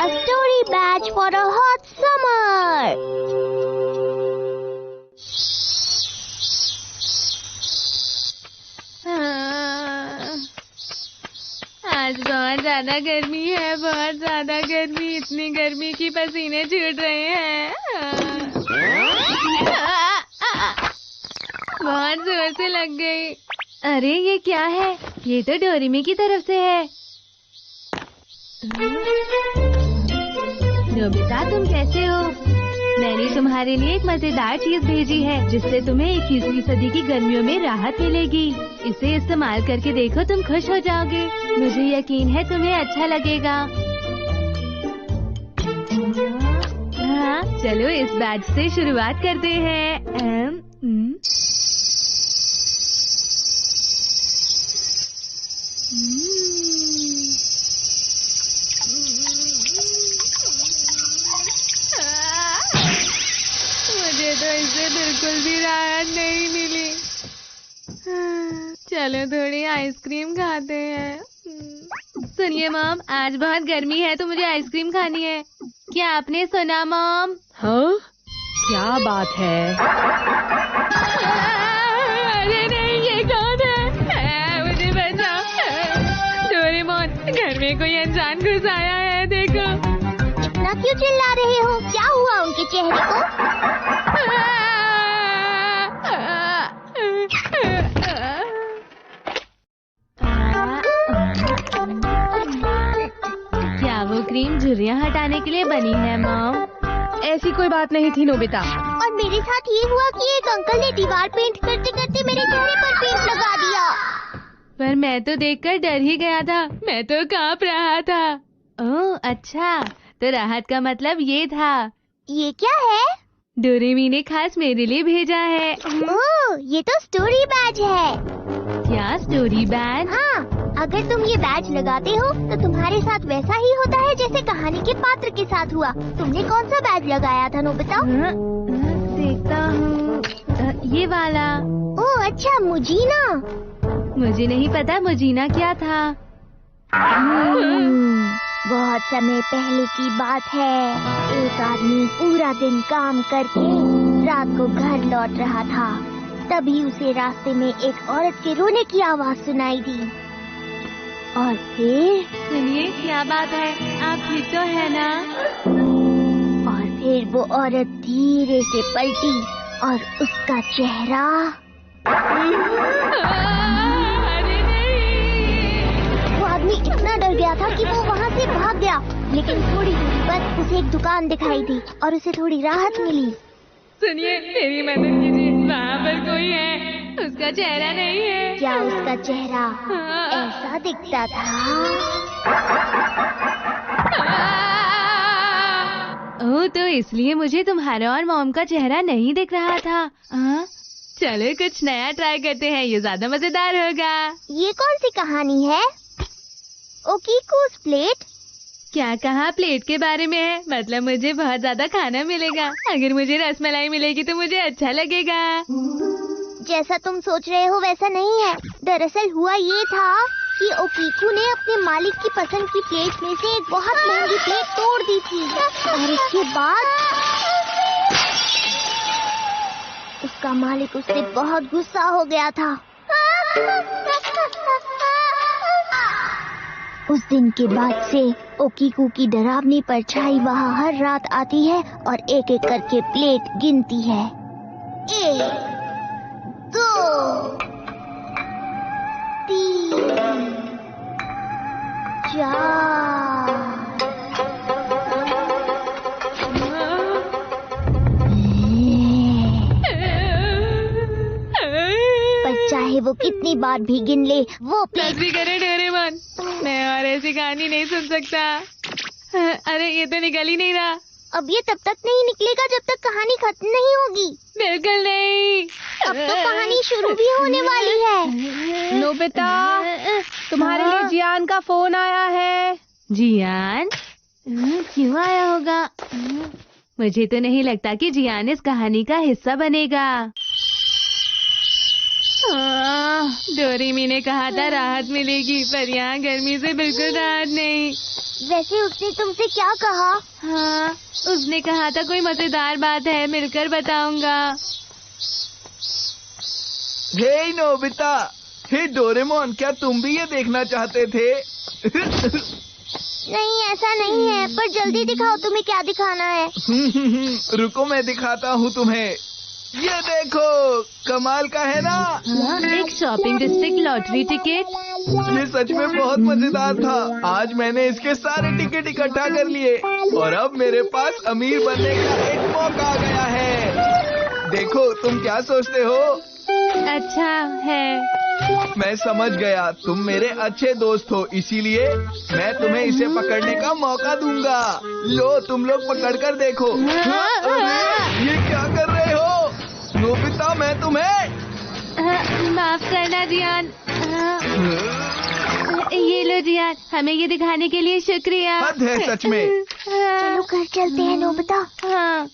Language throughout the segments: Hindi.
A story badge for a hot summer. आज बहुत ज्यादा गर्मी है, बहुत ज्यादा गर्मी। इतनी गर्मी की पसीने छूट रहे हैं। बहुत जोर से लग गई। अरे ये क्या है? ये तो डोरेमी की तरफ से है। नोबिता, तुम कैसे हो? मैंने तुम्हारे लिए एक मजेदार चीज भेजी है जिससे तुम्हें 21वीं सदी की गर्मियों में राहत मिलेगी। इसे इस्तेमाल करके देखो, तुम खुश हो जाओगे। मुझे यकीन है तुम्हें अच्छा लगेगा। हाँ, चलो इस बैच से शुरुआत करते हैं। मुझे तो इससे बिल्कुल भी राहत नहीं मिली। चलो थोड़ी आइसक्रीम खाते हैं। सुनिए मॉम, आज बहुत गर्मी है तो मुझे आइसक्रीम खानी है। क्या आपने सुना मॉम? हाँ, क्या बात है? अरे नहीं, ये कौन है? मुझे बचाओ। डोरेमोन, घर में कोई अनजान घुस आया है, देखो। इतना क्यों चिल्ला रहे हो? क्या हुआ उनके चेहरे को? क्या वो क्रीम झुर्रियाँ हटाने के लिए बनी है मॉम? ऐसी कोई बात नहीं थी नोबिता। और मेरे साथ ये हुआ कि एक अंकल ने दीवार पेंट करते करते मेरे चेहरे पर पेंट लगा दिया। पर मैं तो देखकर डर ही गया था। मैं तो कांप रहा था। ओह अच्छा, तो राहत का मतलब ये था। ये क्या है? डोरेमी ने खास मेरे लिए भेजा है। ओह, ये तो स्टोरी बैज है। क्या स्टोरी बैज? हाँ, अगर तुम ये बैज लगाते हो तो तुम्हारे साथ वैसा ही होता है जैसे कहानी के पात्र के साथ हुआ। तुमने कौन सा बैज लगाया था नोबिता? देखता हूँ, ये वाला। ओह अच्छा, मुजीना। मुझे नहीं पता मुजीना क्या था। बहुत समय पहले की बात है। एक आदमी पूरा दिन काम करके रात को घर लौट रहा था। तभी उसे रास्ते में एक औरत के रोने की आवाज सुनाई दी। और फिर सुनिए, क्या बात है? आप ठीक तो है ना? और फिर वो औरत धीरे से पलटी और उसका चेहरा। अरे नहीं! वो आदमी इतना डर गया था कि वो वहाँ से भाग गया। लेकिन थोड़ी दूरी पर उसे एक दुकान दिखाई दी और उसे थोड़ी राहत मिली। सुनिए, मेरी मदद कीजिए। वहाँ पर कोई है, उसका चेहरा नहीं है। क्या उसका चेहरा ऐसा दिखता था? ओह, तो इसलिए मुझे तुम्हारा और मॉम का चेहरा नहीं दिख रहा था। चलो कुछ नया ट्राई करते हैं, ये ज्यादा मजेदार होगा। ये कौन सी कहानी है? ओकीकू's प्लेट? क्या कहा? प्लेट के बारे में है? मतलब मुझे बहुत ज्यादा खाना मिलेगा। अगर मुझे रसमलाई मिलेगी तो मुझे अच्छा लगेगा। जैसा तुम सोच रहे हो वैसा नहीं है। दरअसल हुआ ये था कि ओकीकू ने अपने मालिक की पसंद की प्लेट में से एक बहुत महंगी प्लेट तोड़ दी थी। और इसके बाद उसका मालिक उससे बहुत गुस्सा हो गया था। उस दिन के बाद से ओकीकू की डरावनी परछाई वहाँ हर रात आती है और एक एक करके प्लेट गिनती है। 1, 2, 3, 4। पर चाहे वो कितनी बार भी गिन ले, वो बस भी करे डोरेमोन, मैं और ऐसी कहानी नहीं सुन सकता। अरे ये तो निकल ही नहीं रहा। अब ये तब तक नहीं निकलेगा जब तक कहानी खत्म नहीं होगी। बिल्कुल नहीं। अब तो कहानी शुरू भी होने वाली है। नोबिता, तुम्हारे लिए जियान का फोन आया है। जियान? क्यों आया होगा? मुझे तो नहीं लगता कि जियान इस कहानी का हिस्सा बनेगा। डोरेमी ने कहा था राहत मिलेगी, पर यहाँ गर्मी से बिल्कुल राहत नहीं। वैसे उसने तुमसे क्या कहा? हाँ, उसने कहा था कोई मजेदार बात है, मिलकर बताऊंगा। हे नोबिता, हे डोरेमोन, क्या तुम भी ये देखना चाहते थे? नहीं, ऐसा नहीं है, पर जल्दी दिखाओ तुम्हें क्या दिखाना है। रुको मैं दिखाता हूँ तुम्हें। ये देखो, कमाल का है ना? एक शॉपिंग डिस्ट्रिक्ट लॉटरी टिकट। ये सच में बहुत मजेदार था। आज मैंने इसके सारे टिकट इकट्ठा कर लिए और अब मेरे पास अमीर बनने का एक मौका आ गया है। देखो, तुम क्या सोचते हो? अच्छा है। मैं समझ गया, तुम मेरे अच्छे दोस्त हो, इसीलिए मैं तुम्हें इसे पकड़ने का मौका दूंगा। लो, तुम लोग पकड़ कर देखो। अरे, ये क्या कर रहे हो? नोबिता, मैं तुम्हें माफ करना जियान। ये लो जियान, हमें ये दिखाने के लिए शुक्रिया। हद है सच में। चलो घर चलते हैं नोबिता। हाँ,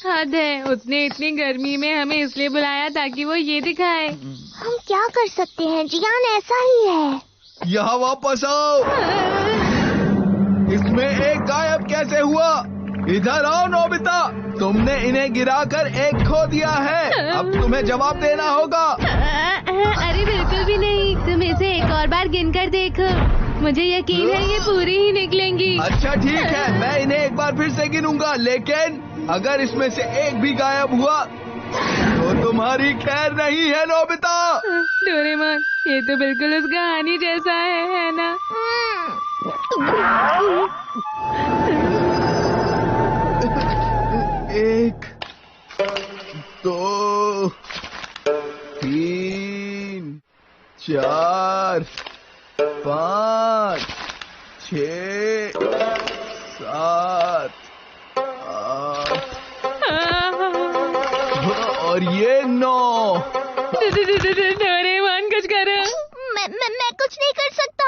हद है। उसने इतनी गर्मी में हमें इसलिए बुलाया ताकि वो ये दिखाए। हम क्या कर सकते हैं जियान, ऐसा ही है। यहाँ वापस आओ। इसमें एक गायब कैसे हुआ? इधर आओ नोबिता, तुमने इन्हें गिराकर एक खो दिया है। अब तुम्हें जवाब देना होगा। अरे बिल्कुल भी नहीं, तुम इसे एक और बार गिनकर देखो, मुझे यकीन है ये पूरी ही निकलेंगी। अच्छा ठीक है, मैं इन्हें एक बार फिर से गिनूंगा, लेकिन अगर इसमें से एक भी गायब हुआ तो तुम्हारी खैर नहीं है नोबिता। डोरेमोन, ये तो बिल्कुल उस कहानी जैसा है ना? एक, दो, तीन, चार, पाँच, 6, 7, 8 और ये 9। डोरेमोन कुछ करो। मैं कुछ नहीं कर सकता।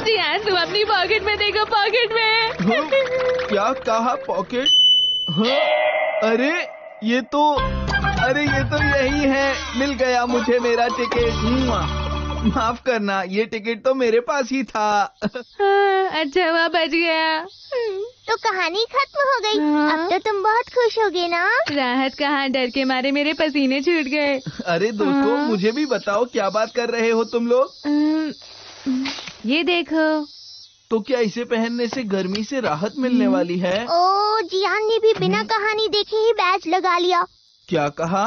जियान, तुम अपनी पॉकेट में देखो, पॉकेट में। क्या कहा पॉकेट? हाँ, अरे ये तो यही है। मिल गया मुझे मेरा टिकट। माफ करना, ये टिकट तो मेरे पास ही था। अच्छा हुआ बच गया। तो कहानी खत्म हो गई। अब तो तुम बहुत खुश होगे ना? राहत कहाँ, डर के मारे मेरे पसीने छूट गए। अरे दोस्तों, मुझे भी बताओ क्या बात कर रहे हो तुम लोग? ये देखो। तो क्या इसे पहनने से गर्मी से राहत मिलने वाली है? ओ, जियान ने भी बिना कहानी देखे ही बैच लगा लिया। क्या कहा?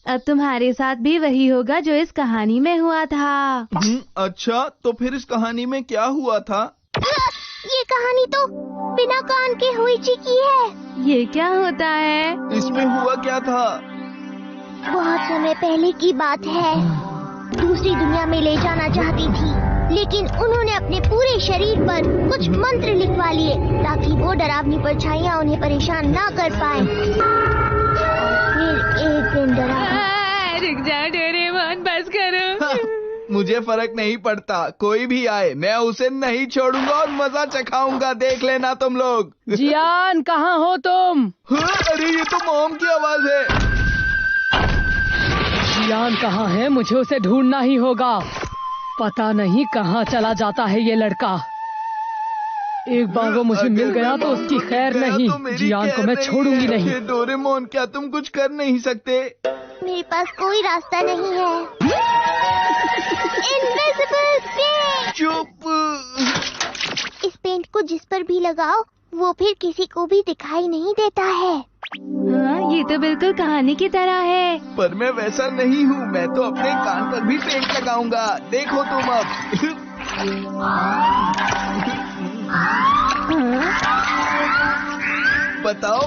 अब तुम्हारे साथ भी वही होगा जो इस कहानी में हुआ था। अच्छा, तो फिर इस कहानी में क्या हुआ था? ये कहानी तो बिना कान के हुईची की है। ये क्या होता है? इसमें हुआ क्या था? बहुत समय पहले की बात है। दूसरी दुनिया में ले जाना चाहती थी, लेकिन उन्होंने अपने पूरे शरीर पर कुछ मंत्र लिखवा लिए ताकि वो डरावनी परछाइयाँ उन्हें परेशान ना कर पाए। फिर एक दिन रुक जा डोरेमोन, बस करो। मुझे फर्क नहीं पड़ता, कोई भी आए मैं उसे नहीं छोड़ूंगा और मजा चखाऊंगा, देख लेना तुम लोग। जियान, कहाँ हो तुम? अरे ये तो मॉम की आवाज है। जियान कहाँ है? मुझे उसे ढूंढना ही होगा। पता नहीं कहाँ चला जाता है ये लड़का। एक बार वो मुझे मिल गया तो उसकी खैर नहीं। जियान को मैं छोड़ूंगी नहीं। डोरेमोन, क्या तुम कुछ कर नहीं सकते? मेरे पास कोई रास्ता नहीं है। Invisible paint. चुप। इस पेंट को जिस पर भी लगाओ वो फिर किसी को भी दिखाई नहीं देता है। हाँ, ये तो बिल्कुल कहानी की तरह है। पर मैं वैसा नहीं हूँ, मैं तो अपने कान पर भी पेंट लगाऊंगा, देखो तुम अब। बताओ।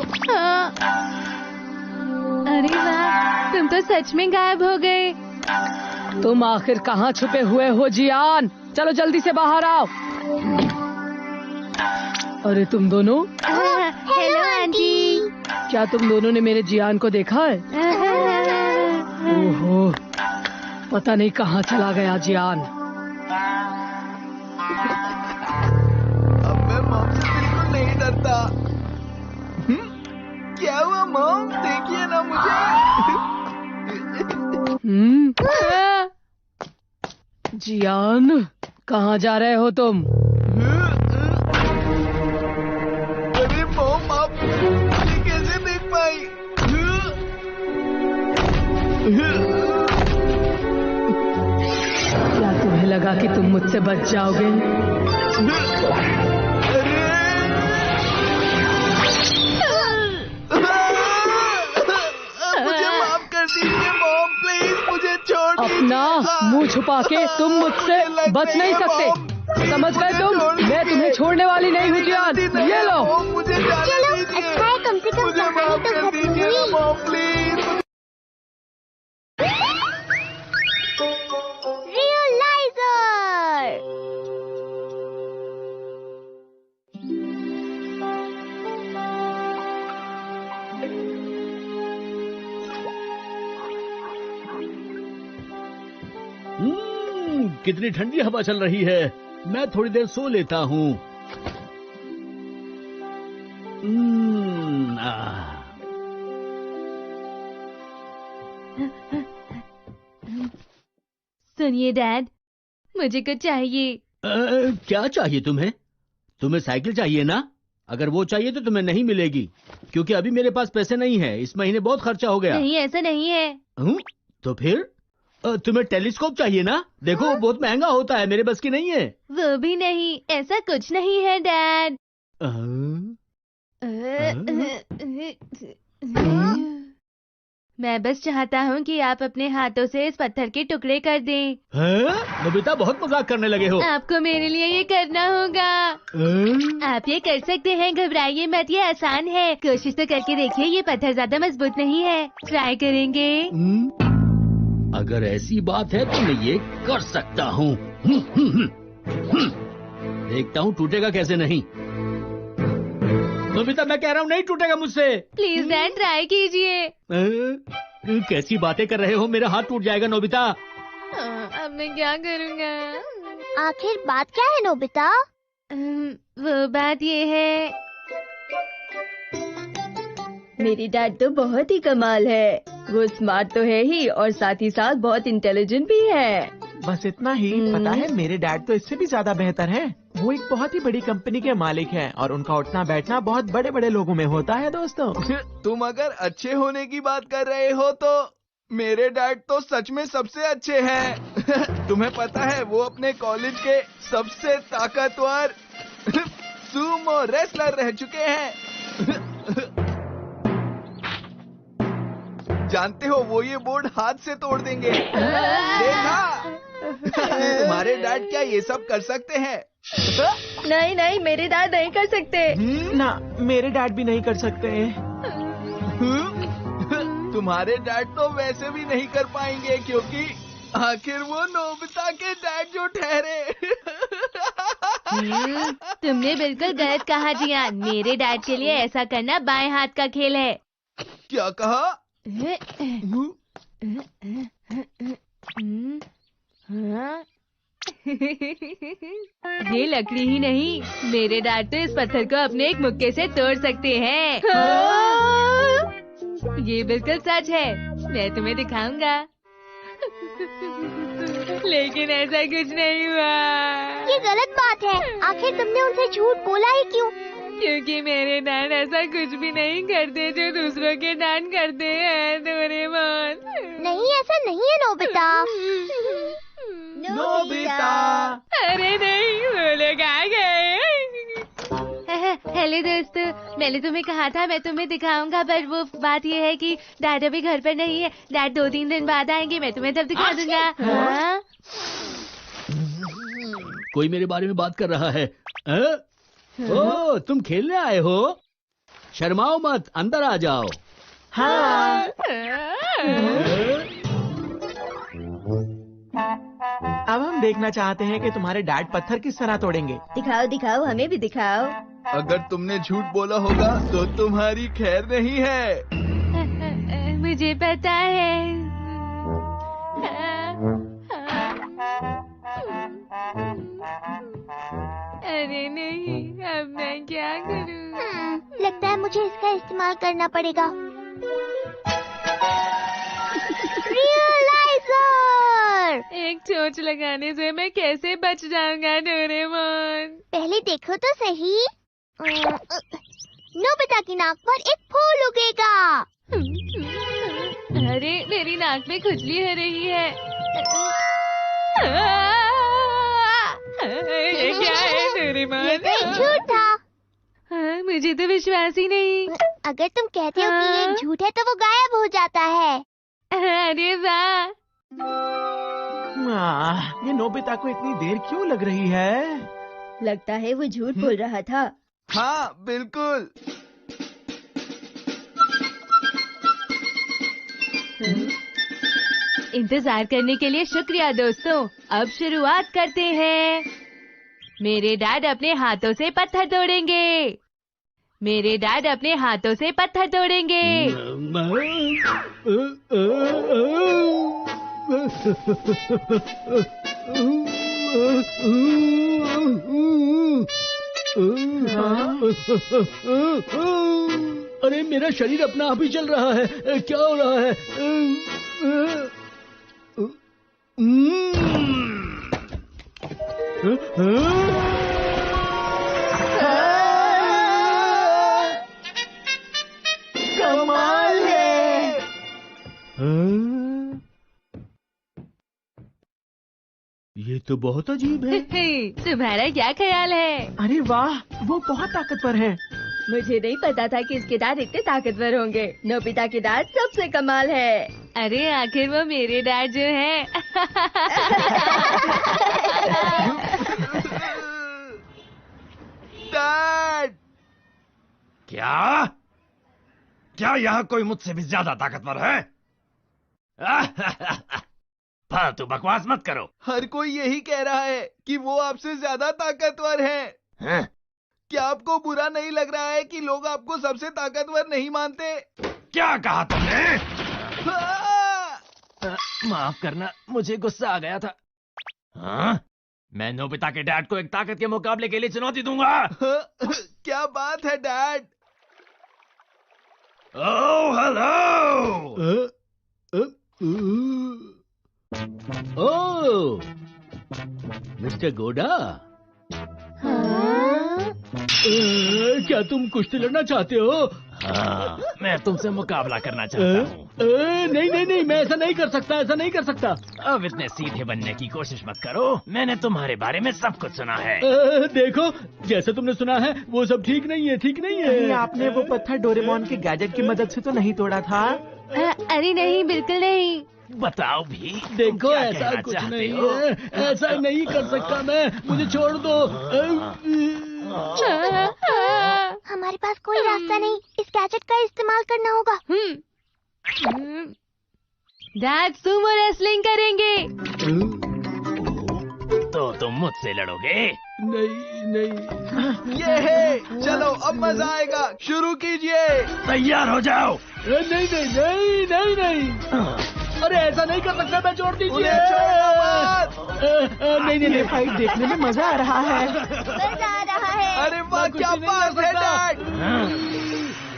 अरे वाह, तुम तो सच में गायब हो गए। तुम आखिर कहाँ छुपे हुए हो जियान? चलो जल्दी से बाहर आओ। अरे तुम दोनों। Hello aunty. क्या तुम दोनों ने मेरे जियान को देखा है? ओहो, पता नहीं कहाँ चला गया जियान। क्या हुआ मॉम? देखिए ना मुझे। जियान, कहाँ जा रहे हो तुम? अरे मॉम, आप मुझे कैसे देख पाई? क्या तुम्हें लगा कि तुम मुझसे बच जाओगे? मुझे माफ कर दीजिए मॉम, प्लीज मुझे छोड़ दीजिए। अपना मुंह छुपा के तुम मुझसे बच नहीं सकते, समझ गए तुम? मैं तुम्हें छोड़ने वाली नहीं हूँ जियान। ये लो। मुझे जाने चलो, दीजिए। अच्छा है, कम से कम मुझे कहानी माफ तो कर खत्म दीजिए हुई। Mom, please. रियलाइजर। कितनी ठंडी हवा चल रही है। मैं थोड़ी देर सो लेता हूँ। सुनिए डैड, मुझे कुछ चाहिए। क्या चाहिए तुम्हें? तुम्हें साइकिल चाहिए ना? अगर वो चाहिए तो तुम्हें नहीं मिलेगी, क्योंकि अभी मेरे पास पैसे नहीं है। इस महीने बहुत खर्चा हो गया। नहीं, ऐसा नहीं है। तो फिर तुम्हें टेलीस्कोप चाहिए ना? देखो वो बहुत महंगा होता है, मेरे बस की नहीं है। वो भी नहीं, ऐसा कुछ नहीं है डैड। मैं बस चाहता हूँ कि आप अपने हाथों से इस पत्थर के टुकड़े कर दें। नोबिता, बहुत मजाक करने लगे हो। आपको मेरे लिए ये करना होगा। आप ये कर सकते हैं, घबराइए मत, ये आसान है। कोशिश तो करके देखिए, ये पत्थर ज्यादा मजबूत नहीं है। ट्राई करेंगे? अगर ऐसी बात है तो मैं ये कर सकता हूँ। देखता हूँ टूटेगा कैसे नहीं। नोबिता, मैं कह रहा हूँ नहीं टूटेगा मुझसे। प्लीज डैड, ट्राई कीजिए। कैसी बातें कर रहे हो? मेरा हाथ टूट जाएगा नोबिता। अब मैं क्या करूँगा? आखिर बात क्या है नोबिता? वो बात ये है, मेरी डैड तो बहुत ही कमाल है। वो स्मार्ट तो है ही और साथ ही साथ बहुत इंटेलिजेंट भी है। बस इतना ही। पता है, मेरे डैड तो इससे भी ज्यादा बेहतर है। वो एक बहुत ही बड़ी कंपनी के मालिक हैं और उनका उठना बैठना बहुत बड़े बड़े लोगों में होता है दोस्तों। तुम अगर अच्छे होने की बात कर रहे हो तो मेरे डैड तो सच में सबसे अच्छे हैं। तुम्हें पता है, वो अपने कॉलेज के सबसे ताकतवर सुमो रेसलर रह चुके हैं। जानते हो, वो ये बोर्ड हाथ से तोड़ देंगे। देखा? तुम्हारे डैड क्या ये सब कर सकते हैं? नहीं नहीं, मेरे डैड नहीं कर सकते। ना, मेरे डैड भी नहीं कर सकते। तुम्हारे डैड तो वैसे भी नहीं कर पाएंगे, क्योंकि आखिर वो नोबिता के डैड जो ठहरे। तुमने बिल्कुल गलत कहा जियान। मेरे डैड के लिए ऐसा करना बाएं हाथ का खेल है। क्या कहा? ये लकड़ी ही नहीं, मेरे डैड तो इस पत्थर को अपने एक मुक्के से तोड़ सकते हैं। ये बिल्कुल सच है, मैं तुम्हें दिखाऊंगा। लेकिन ऐसा कुछ नहीं हुआ। ये गलत बात है। आखिर तुमने उनसे झूठ बोला ही क्यों? क्योंकि मेरे डैड ऐसा कुछ भी नहीं करते जो दूसरों के डैड करते हैं। डोरेमोन, नहीं, ऐसा नहीं है नोबिता। नोबिता! अरे नहीं, वो लोग आ गए। हेलो दोस्तों, मैंने तुम्हें कहा था मैं तुम्हें दिखाऊंगा, पर वो बात ये है कि डैड अभी घर पर नहीं है। डैड 2-3 दिन बाद आएंगे, मैं तुम्हें तब दिखा दूंगा। हाँ? कोई मेरे बारे में बात कर रहा है। ओ, तुम खेलने आए हो? शर्माओ मत, अंदर आ जाओ। हाँ। अब हम देखना चाहते हैं कि तुम्हारे डैड पत्थर किस तरह तोड़ेंगे। दिखाओ दिखाओ, हमें भी दिखाओ। अगर तुमने झूठ बोला होगा तो तुम्हारी खैर नहीं है। मुझे पता है। अरे नहीं, अब मैं क्या करूं? लगता है मुझे इसका इस्तेमाल करना पड़ेगा। रियलाइजर! एक चोंच लगाने से मैं कैसे बच जाऊंगा डोरेमोन? पहले देखो तो सही। नोबिता की नाक पर एक फूल उगेगा। अरे मेरी नाक में खुजली हो रही है। ये क्या है डोरेमोन? ये तो एक झूठ था। हाँ, मुझे तो विश्वास ही नहीं। अगर तुम कहते हो कि ये झूठ है तो वो गायब हो जाता है। अरे वाह! ये नोबिता को इतनी देर क्यों लग रही है? लगता है वो झूठ बोल रहा था। हाँ बिल्कुल। इंतजार करने के लिए शुक्रिया दोस्तों। अब शुरुआत करते हैं। मेरे डैड अपने हाथों से पत्थर तोड़ेंगे। मेरे डैड अपने हाथों से पत्थर तोड़ेंगे। अरे मेरा शरीर अपना आप ही चल रहा है। क्या हो रहा है? कमाल है। ये तो बहुत अजीब है। तुम्हारा क्या ख्याल है? अरे वाह, वो बहुत ताकतवर है। मुझे नहीं पता था कि इसके दांत इतने ताकतवर होंगे। नोबिता के दांत सबसे कमाल है। अरे आखिर वो मेरे डैड जो है। डैड! क्या? क्या यहाँ कोई मुझसे भी ज्यादा ताकतवर है? फालतू बकवास मत करो। हर कोई यही कह रहा है कि वो आपसे ज्यादा ताकतवर है। हैं? क्या आपको बुरा नहीं लग रहा है कि लोग आपको सबसे ताकतवर नहीं मानते? क्या कहा तुमने? माफ करना, मुझे गुस्सा आ गया था। हाँ? मैं नोबिता के डैड को एक ताकत के मुकाबले के लिए चुनौती दूंगा। क्या बात है dad? Oh hello! Oh, mister Gowda, क्या तुम कुश्ती लड़ना चाहते हो? हाँ, मैं तुमसे मुकाबला करना चाहता हूँ। नहीं नहीं नहीं, मैं ऐसा नहीं कर सकता, ऐसा नहीं कर सकता। अब इतने सीधे बनने की कोशिश मत करो। मैंने तुम्हारे बारे में सब कुछ सुना है। देखो, जैसे तुमने सुना है वो सब ठीक नहीं है, ठीक नहीं अरे है। आपने वो पत्थर डोरेमोन के गैजेट की मदद से तो नहीं तोड़ा था? अरे नहीं, बिल्कुल नहीं। बताओ भी। देखो क्या ऐसा कहना कुछ चाहते नहीं हो? है, ऐसा नहीं कर सकता मैं, मुझे छोड़ दो। हमारे पास कोई रास्ता नहीं, इस गैजेट का इस्तेमाल करना होगा। डैड सुमो रेसलिंग करेंगे। तो तुम मुझसे लड़ोगे? नहीं नहीं, ये है, चलो अब मजा आएगा, शुरू कीजिए। तैयार हो जाओ। नहीं नहीं नहीं नहीं नहीं, अरे ऐसा नहीं कर सकता, मैं छोड़ दीजिए। उन्हें छोड़ना मत। नहीं नहीं ये नहीं, फाइट देखने में मजा आ रहा है। मजा आ रहा है। अरे वाह, कुछ क्या नहीं कर बात है सकता। डैड! हाँ,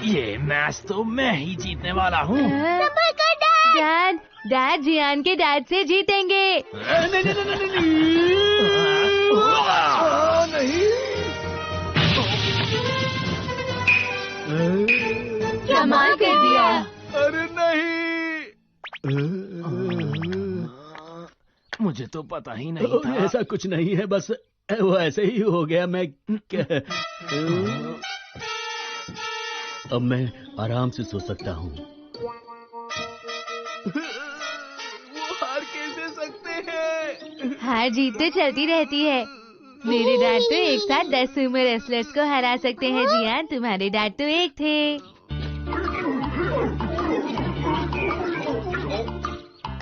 ये मैच तो मैं ही जीतने वाला हूँ। संभल कर डैड। डैड जियान के डैड से जीतेंगे। नहीं नहीं नहीं नहीं नहीं। कमाल कर दिया। अरे नहीं! मुझे तो पता ही नहीं था। ऐसा कुछ नहीं है, बस वो ऐसे ही हो गया। मैं अब मैं आराम से सो सकता हूँ। वो हार कैसे सकते हैं? हार जीत तो चलती रहती है। मेरे डैड तो एक साथ 10 सुमो रेसलर्स को हरा सकते हैं जियान, तुम्हारे डैड तो एक थे।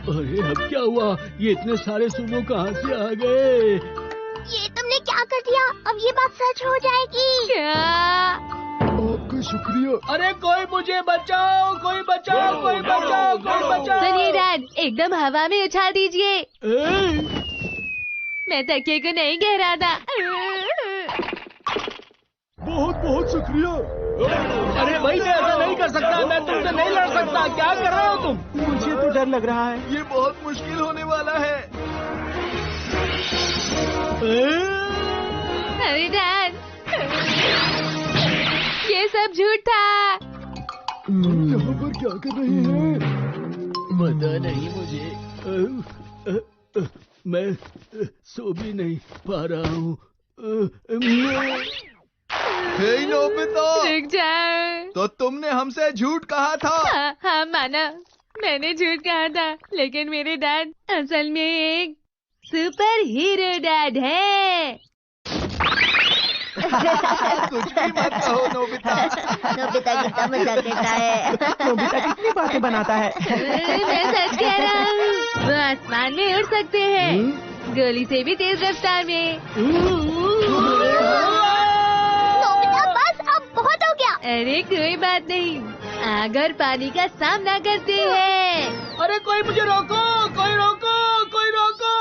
अरे अब क्या हुआ? ये इतने सारे सुमो कहाँ से आ गए? ये तुमने क्या कर दिया? अब ये बात सच हो जाएगी। क्या? आपका शुक्रिया। अरे कोई मुझे बचाओ, कोई बचाओ, कोई बचाओ, कोई बचाओ। सुनिए डैड, एकदम हवा में उछाल दीजिए। मैं तकिए को नहीं कह रहा था। बहुत बहुत शुक्रिया। अरे भाई मैं ऐसा नहीं कर सकता, मैं तुमसे नहीं लड़ सकता। क्या कर रहे हो तुम? मुझे तो डर लग रहा है। ये बहुत मुश्किल होने वाला है। अरे डैड, ये सब झूठ था। यहाँ पर क्या कर रहे हैं? पता नहीं मुझे। मैं सो भी नहीं पा रहा हूँ। हे नोबिता, रुक जाओ। तो तुमने हमसे झूठ कहा था। हाँ माना, मैंने झूठ कहा था, लेकिन मेरे डैड असल में एक सुपर हीरो डैड है। कुछ भी मत कहो नोबिता। नोबिता कितना मजाक करता है। नोबिता कितनी बातें बनाता है। मैं सच कह रहा हूँ, वो आसमान में उड़ सकते हैं, गोली से भी तेज रफ्तार में। नोबिता बस, अब बहुत हो गया। अरे कोई बात नहीं, आग और पानी का सामना करते हैं। अरे कोई मुझे रोको, कोई रोको, कोई रोको।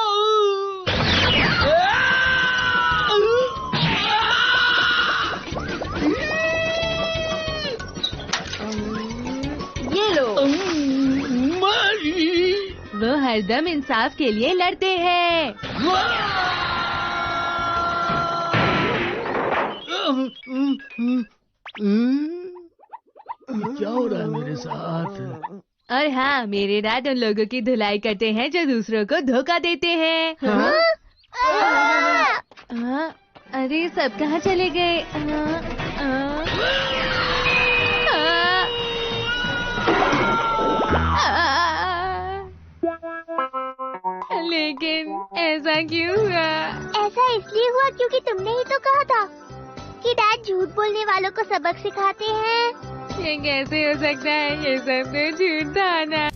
ये लो। वो हरदम इंसाफ के लिए लड़ते हैं। क्या हो रहा है मेरे साथ? और हाँ, मेरे डैड उन लोगों की धुलाई करते हैं जो दूसरों को धोखा देते हैं। अरे सब कहाँ चले गए? लेकिन ऐसा क्यों हुआ? ऐसा इसलिए हुआ क्योंकि तुमने ही तो कहा था कि डैड झूठ बोलने वालों को सबक सिखाते हैं। ये कैसे हो सकता है? ये सब तो झूठ था ना।